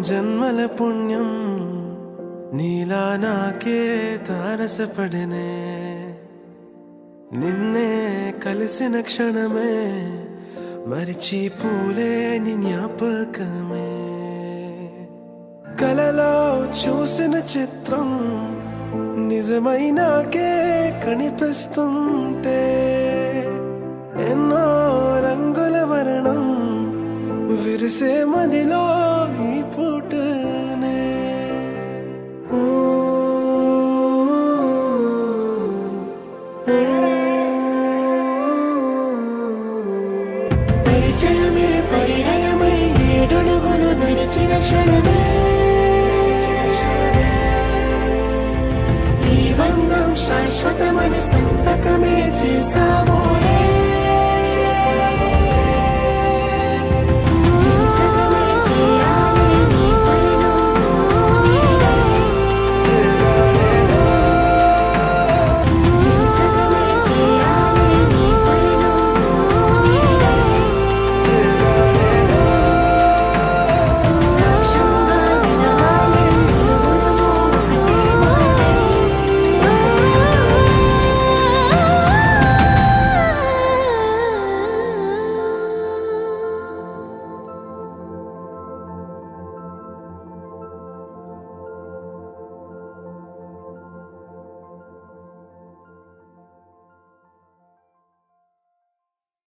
జన్మల పుణ్యం నీలా నాకే తారసపడనే నిన్నే కలిసిన క్షణమే మరిచిపోలేని జ్ఞాపకమే కలలో చూసిన చిత్రం నిజమైనాకే కనిపిస్తుంటే ఎన్నో రంగుల వర్ణం విరిసే మదిలో ఈ పూటనే పరిచయమే పరిణయమై ఏడడుగులు నడిచిన క్షణమే ఈ బంధం శాశ్వతమని సంతకమే చేసామోలే